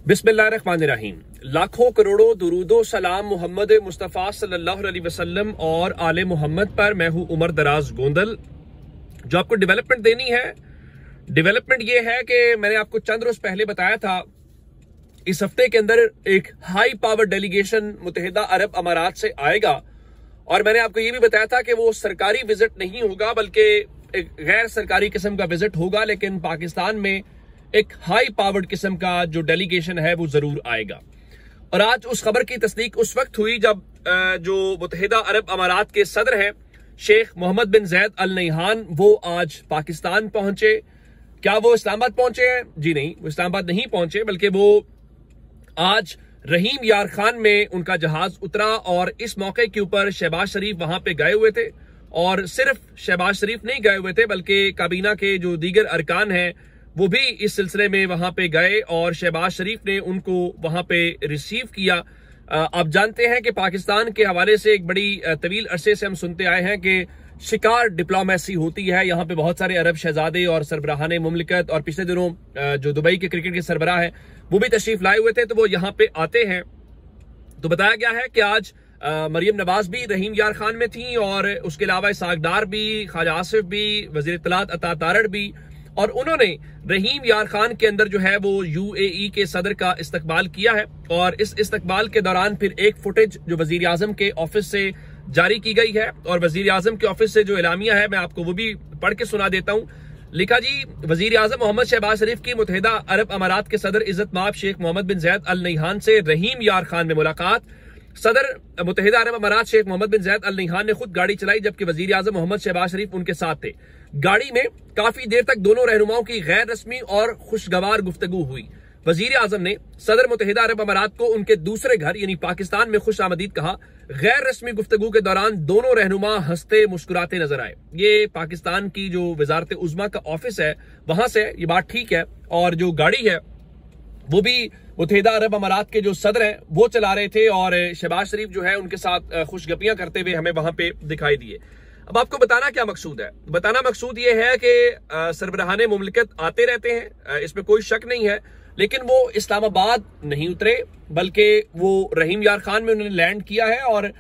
बिस्मिल्लाहिर्रहमानिर्रहीम। लाखों करोड़ों दुरूदो सलाम मोहम्मद मुस्तफ़ा सल्लल्लाहु अलैहि वसल्लम और आले मोहम्मद पर। मैं हूं उमर दराज गोंदल। जो आपको डेवलपमेंट देनी है, डेवलपमेंट ये है कि मैंने आपको चंद रोज पहले बताया था, इस हफ्ते के अंदर एक हाई पावर डेलीगेशन मुत्तहिदा अरब अमारात से आएगा। और मैंने आपको ये भी बताया था कि वो सरकारी विजिट नहीं होगा बल्कि एक गैर सरकारी किस्म का विजिट होगा, लेकिन पाकिस्तान में एक हाई पावर्ड किस्म का जो डेलीगेशन है वो जरूर आएगा। और आज उस खबर की तस्दीक उस वक्त हुई जब जो मुत्तहिदा अरब अमारात के सदर हैं शेख मोहम्मद बिन जैद अल नहियान, वो आज पाकिस्तान पहुंचे। क्या वो इस्लामाबाद पहुंचे हैं? जी नहीं, वो इस्लामाबाद नहीं पहुंचे, बल्कि वो आज रहीम यार खान में उनका जहाज उतरा और इस मौके के ऊपर शहबाज शरीफ वहां पे गए हुए थे। और सिर्फ शहबाज शरीफ नहीं गए हुए थे बल्कि काबीना के जो दीगर अरकान हैं वो भी इस सिलसिले में वहां पे गए और शहबाज शरीफ ने उनको वहां पे रिसीव किया। आप जानते हैं कि पाकिस्तान के हवाले से एक बड़ी तवील अरसे से हम सुनते आए हैं कि शिकार डिप्लोमेसी होती है। यहाँ पे बहुत सारे अरब शहजादे और सरबराहाने मुमलिकत, और पिछले दिनों जो दुबई के क्रिकेट के सरबराह है वो भी तशरीफ लाए हुए थे, तो वो यहाँ पे आते हैं। तो बताया गया है कि आज मरियम नवाज भी रहीम यार खान में थी और उसके अलावा इसाक डार भी, ख्वाजा आसिफ भी, वजीर इत्तलात अता तारड़ भी, और उन्होंने रहीम यार खान के अंदर जो है वो UAE के सदर का इस्तकबाल किया है। और इस इस्तकबाल के दौरान फिर एक फुटेज जो वजीर आजम के ऑफिस से जारी की गई है, और वजीर आजम के ऑफिस से जो एलामिया है मैं आपको वो भी पढ़ के सुना देता हूं। लिखा जी, वजीर आजम मोहम्मद शहबाज शरीफ की मुत्तहिदा अरब अमारात के सदर इज्जत माब शेख मोहम्मद बिन जैद अल नहियान से रहीम यार खान में मुलाकात। सदर मुत्तहिदा अरब अमारात शेख मोहम्मद बिन जैद अल नहियान ने खुद गाड़ी चलाई जबकि वजीर आजम मोहम्मद शहबाज शरीफ उनके साथ थे। गाड़ी में काफी देर तक दोनों रहनुमाओं की गैर रस्मी और खुशगवार गुफ्तगू हुई। वजीर आजम ने सदर मुत्तहिदा अरब अमारात को उनके दूसरे घर यानी पाकिस्तान में खुश आमदीद कहा। गैर रस्मी गुफ्तगू के दौरान दोनों रहनुमा हंसते मुस्कुराते नजर आए। ये पाकिस्तान की जो वजारत उज़्मा का ऑफिस है वहां से ये बात ठीक है। और जो गाड़ी है वो भी मुत्तहिदा अरब अमारात के जो सदर हैं वो चला रहे थे और शहबाज शरीफ जो है उनके साथ खुशगपियां करते हुए हमें वहां पे दिखाई दिए। अब आपको बताना क्या मकसूद है? बताना मकसूद ये है कि सरबराहाने मुमलिकत आते रहते हैं, इसमें कोई शक नहीं है, लेकिन वो इस्लामाबाद नहीं उतरे बल्कि वो रहीम यार खान में उन्होंने लैंड किया है। और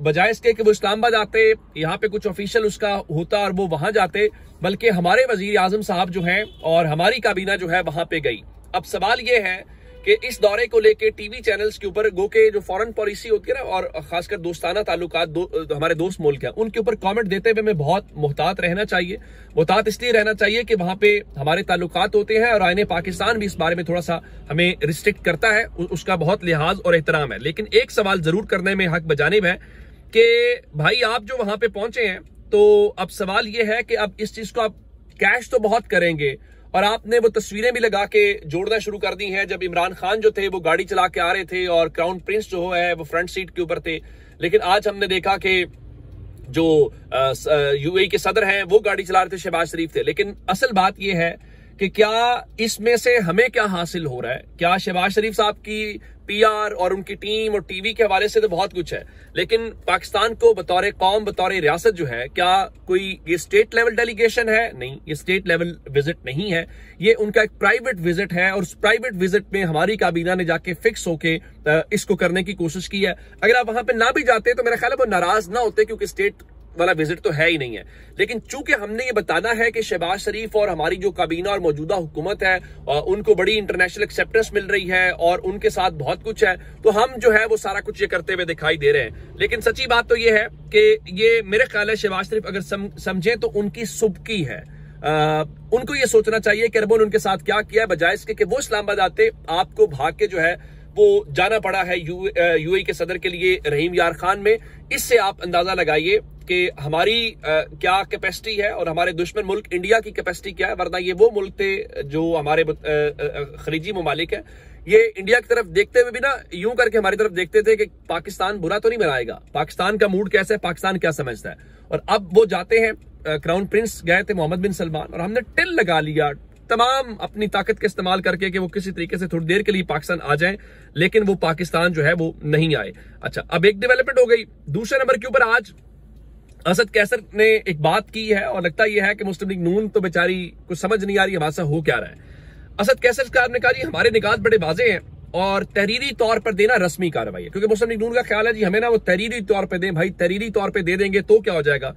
बजाय इसके कि वो इस्लामाबाद आते, यहाँ पे कुछ ऑफिशियल उसका होता और वो वहां जाते, बल्कि हमारे वजीर आजम साहब जो हैं और हमारी काबीना जो है वहां पे गई। अब सवाल ये है कि इस दौरे को लेके टीवी चैनल्स के ऊपर गो के जो फॉरेन पॉलिसी होती है ना, और खासकर दोस्ताना ताल्लुकात हमारे दोस्त मुल्क हैं, उनके ऊपर कमेंट देते हुए हमें बहुत मुहतात रहना चाहिए। मुहतात इसलिए रहना चाहिए कि वहां पे हमारे ताल्लुकात होते हैं और आईने पाकिस्तान भी इस बारे में थोड़ा सा हमें रिस्ट्रिक्ट करता है, उसका बहुत लिहाज और एहतराम है। लेकिन एक सवाल जरूर करने में हक बजानिब है कि भाई आप जो वहां पे पहुंचे हैं, तो अब सवाल ये है कि अब इस चीज को आप कैश तो बहुत करेंगे, और आपने वो तस्वीरें भी लगा के जोड़ना शुरू कर दी हैं जब इमरान खान जो थे वो गाड़ी चला के आ रहे थे और क्राउन प्रिंस जो है वो फ्रंट सीट के ऊपर थे। लेकिन आज हमने देखा कि जो UAE के सदर हैं वो गाड़ी चला रहे थे, शहबाज शरीफ थे। लेकिन असल बात यह है कि क्या इसमें से हमें क्या हासिल हो रहा है? क्या शहबाज शरीफ साहब की PR और उनकी टीम और टीवी के हवाले से तो बहुत कुछ है, लेकिन पाकिस्तान को बतौर कौम, बतौर रियासत जो है, क्या कोई ये स्टेट लेवल डेलीगेशन है? नहीं, ये स्टेट लेवल विजिट नहीं है, ये उनका एक प्राइवेट विजिट है। और उस प्राइवेट विजिट में हमारी काबीना ने जाके फिक्स होके इसको करने की कोशिश की है। अगर आप वहां पे ना भी जाते तो मेरा ख्याल है वो नाराज ना होते, क्योंकि स्टेट वाला विजिट तो है ही नहीं है। लेकिन चूंकि हमने ये बताना है कि शहबाज शरीफ और हमारी जो काबीना और मौजूदा हुकूमत है उनको बड़ी इंटरनेशनल एक्सेप्टेंस मिल रही है और उनके साथ बहुत कुछ है, तो हम जो है वो सारा कुछ ये करते हुए दिखाई दे रहे हैं। लेकिन सच्ची बात तो ये है कि ये मेरे ख्याल है शहबाज शरीफ अगर समझे तो उनकी सुबकी है। उनको ये सोचना चाहिए कि रब्बुल उनके साथ क्या किया, बजाय इसके कि वो इस्लामाबाद आते, आपको भाग के जो है वो जाना पड़ा है UAE के सदर के लिए रहीम यार खान में। इससे आप अंदाजा लगाइए कि हमारी क्या कैपेसिटी है और हमारे दुश्मन मुल्क इंडिया की कैपेसिटी क्या है। वरना ये वो मुल्क थे जो हमारे खलीजी ममालिक है, ये इंडिया की तरफ देखते हुए भी ना यूं करके हमारी तरफ देखते थे कि पाकिस्तान बुरा तो नहीं बनाएगा, पाकिस्तान का मूड कैसा है, पाकिस्तान क्या समझता है। और अब वो जाते हैं, क्राउन प्रिंस गए थे मोहम्मद बिन सलमान, और हमने टिल लगा लिया तमाम अपनी ताकत का इस्तेमाल करके कि वो किसी तरीके से थोड़ी देर के लिए पाकिस्तान आ जाएं, लेकिन वो पाकिस्तान जो है वो नहीं आए। अच्छा, अब एक डेवलपमेंट हो गई। दूसरे नंबर के ऊपर आज असद कैसर ने एक बात की है और लगता यह है कि मुस्लिम लीग नून तो बेचारी कुछ समझ नहीं आ रही हमारे साथ हो क्या रहा है। असद कैसर सरकार ने कहा जी हमारे निकात बड़े वाजे हैं और तहरीरी तौर पर देना रस्मी कार्रवाई है, क्योंकि मुस्लिम लीग नून का ख्याल है जी हमें ना वो तहरीरी तौर पर दें। भाई तहरीरी तौर पर दे देंगे तो क्या हो जाएगा।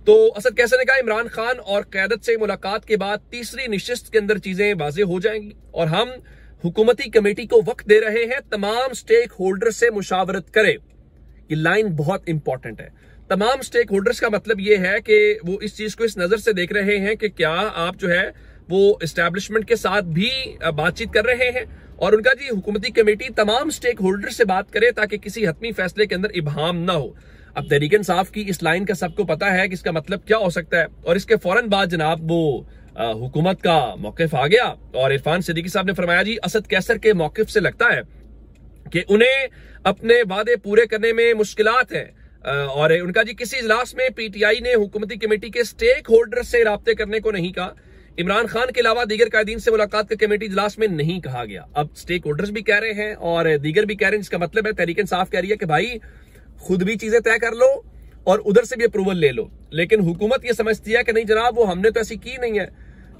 तो असद कैसर ने कहा इमरान खान और क़यादत से मुलाकात के बाद तीसरी नशिस्त के अंदर चीजें वाज़ेह हो जाएंगी और हम हुकूमती कमेटी को वक्त दे रहे हैं तमाम स्टेक होल्डर से मुशावरत करे। ये लाइन बहुत इंपॉर्टेंट है। तमाम स्टेक होल्डर्स का मतलब ये है कि वो इस चीज को इस नजर से देख रहे हैं कि क्या आप जो है वो एस्टैब्लिशमेंट के साथ भी बातचीत कर रहे हैं, और उनका जी हुकूमती कमेटी तमाम स्टेक होल्डर से बात करे ताकि किसी हतमी फैसले के अंदर इबहाम ना हो। अब तहरीक इंसाफ की इस लाइन का सबको पता है कि इसका मतलब क्या हो सकता है, और इसके फौरन बाद जनाब वो हुकूमत का मौकिफ आ गया और इरफान सिद्दीकी साहब ने फरमाया जी असद कैसर के मौकिफ से लगता है कि उन्हें अपने वादे पूरे करने में मुश्किलात हैं, और उनका जी किसी इजलास में पीटीआई ने हुकूमती कमेटी के स्टेक होल्डर से राब्ते करने को नहीं कहा। इमरान खान के अलावा दीगर कायदीन से मुलाकात का कमेटी इजलास में नहीं कहा गया। अब स्टेक होल्डर्स भी कह रहे हैं और दीगर भी कह रहे हैं, जिसका मतलब है तहरीक इंसाफ कह रही है कि भाई खुद भी चीजें तय कर लो और उधर से भी अप्रूवल ले लो। लेकिन हुकूमत ये समझती है कि नहीं जनाब वो हमने तो ऐसी की नहीं है।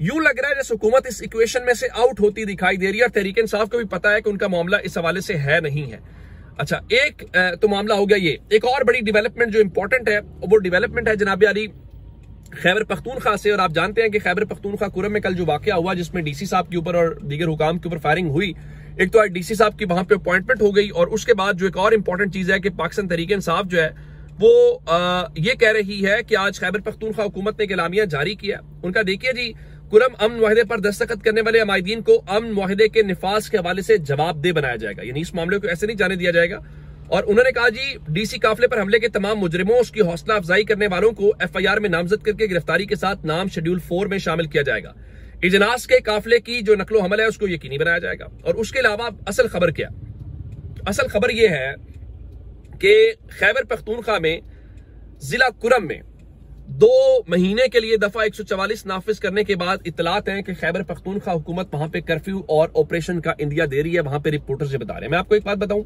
यूं लग रहा है जैसे हुकूमत इस इक्वेशन में से आउट होती दिखाई दे रही है और तहरीक इंसाफ को भी पता है कि उनका मामला इस हवाले से है नहीं है। अच्छा, एक तो मामला हो गया ये। एक और बड़ी डेवलपमेंट जो इंपॉर्टेंट है वो डेवलपमेंट है जनाब यारी खैबर पख्तूनख्वा से। और आप जानते हैं कि खैबर पख्तूनख्वा कुरम में कल जो वाकया हुआ जिसमें डीसी साहब के ऊपर और दीगर हुकाम के ऊपर फायरिंग हुई, एक तो आज डीसी साहब की वहां पे अपॉइंटमेंट हो गई, और उसके बाद जो एक और इंपॉर्टेंट चीज है कि पाकिस्तान तहरीक इंसाफ जो है वो ये कह रही है कि आज खैबर पख्तूनख्वा हुकूमत ने एक एलामिया जारी किया। उनका देखिए जी कुरम अमन मुआहदे पर दस्तखत करने वाले अमायदीन को अमन मुआहदे के निफाज के हवाले से जवाबदेह बनाया जाएगा, यानी इस मामले को ऐसे नहीं जाने दिया जाएगा। और उन्होंने कहा जी डीसी काफिले पर हमले के तमाम मुजरिमों उसकी हौसला अफजाई करने वालों को एफआईआर में नामजद करके गिरफ्तारी के साथ नाम शेड्यूल 4 में शामिल किया जाएगा। इजनास के काफिले की जो नकलो हमल है उसको यकीनी बनाया जाएगा। और उसके अलावा असल खबर क्या, असल खबर यह है कि खैबर पख्तूनख्वा में जिला कुरम में 2 महीने के लिए दफा 144 नाफिज करने के बाद इतलात हैं कि खैबर पख्तूनख्वा हुकूमत वहां पे कर्फ्यू और ऑपरेशन का इंदिया दे रही है। वहां पे रिपोर्टर्स ये बता रहे हैं। मैं आपको एक बात बताऊं,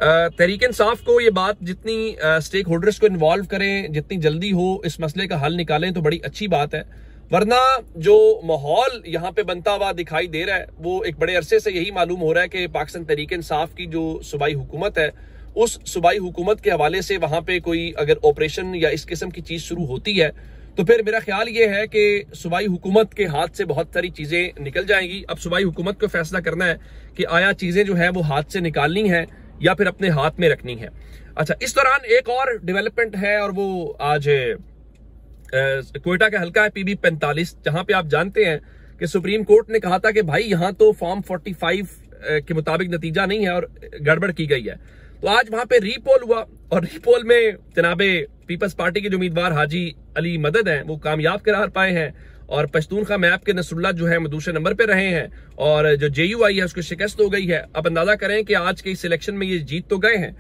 तहरीक इंसाफ को ये बात जितनी स्टेक होल्डर्स को इन्वॉल्व करें, जितनी जल्दी हो इस मसले का हल निकालें तो बड़ी अच्छी बात है। वरना जो माहौल यहाँ पे बनता हुआ दिखाई दे रहा है वो एक बड़े अरसे से यही मालूम हो रहा है कि पाकिस्तान तहरीक इंसाफ की जो सूबाई हुकूमत है उस सूबाई हुकूमत के हवाले से वहां पे कोई अगर ऑपरेशन या इस किस्म की चीज शुरू होती है तो फिर मेरा ख्याल ये है कि सूबाई हुकूमत के हाथ से बहुत सारी चीजें निकल जाएंगी। अब सूबाई हुकूमत को फैसला करना है कि आया चीजें जो है वो हाथ से निकालनी है या फिर अपने हाथ में रखनी है। अच्छा, इस दौरान एक और डेवलपमेंट है और वो आज क्वेटा का हल्का है PB 45, जहां पे आप जानते हैं कि सुप्रीम कोर्ट ने कहा था कि भाई यहां तो फॉर्म 45 के मुताबिक नतीजा नहीं है और गड़बड़ की गई है। तो आज वहां पे रीपोल हुआ और रीपोल में जनाबे पीपल्स पार्टी के जो उम्मीदवार हाजी अली मदद हैं वो कामयाब करार पाए हैं और पश्तूनख्वा मैप के नसरुल्लाह जो है वो दूसरे नंबर पे रहे हैं और जो JUI है उसको शिकस्त हो गई है। अब अंदाजा करें कि आज के इस इलेक्शन में ये जीत तो गए हैं,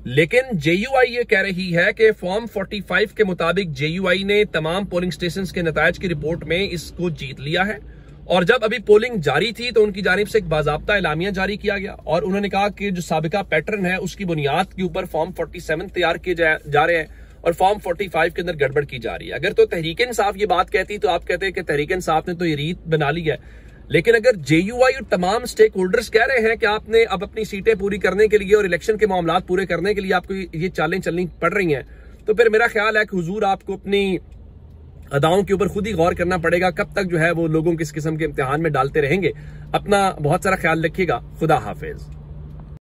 लेकिन JUI ये कह रही है कि फॉर्म 45 के मुताबिक JUI ने तमाम पोलिंग स्टेशन के नतायज की रिपोर्ट में इसको जीत लिया है। और जब अभी पोलिंग जारी थी तो उनकी जानिब से एक बाज़ाब्ता एलामिया जारी किया गया और उन्होंने कहा कि जो साबिका पैटर्न है उसकी बुनियाद के ऊपर फॉर्म 47 तैयार किए जा रहे हैं और फॉर्म 45 के अंदर गड़बड़ की जा रही है। अगर तो तहरीक इंसाफ ये बात कहती तो आप कहते हैं कि तहरीक इंसाफ ने तो ये रीत बना ली है, लेकिन अगर JUI और तमाम स्टेक होल्डर्स कह रहे हैं कि आपने अब अपनी सीटें पूरी करने के लिए और इलेक्शन के मामलात पूरे करने के लिए आपको ये चालें चलनी पड़ रही हैं, तो फिर मेरा ख्याल है कि हुजूर आपको अपनी अदाओं के ऊपर खुद ही गौर करना पड़ेगा। कब तक जो है वो लोगों को इस किस्म के इम्तिहान में डालते रहेंगे। अपना बहुत सारा ख्याल रखिएगा। खुदा हाफिज।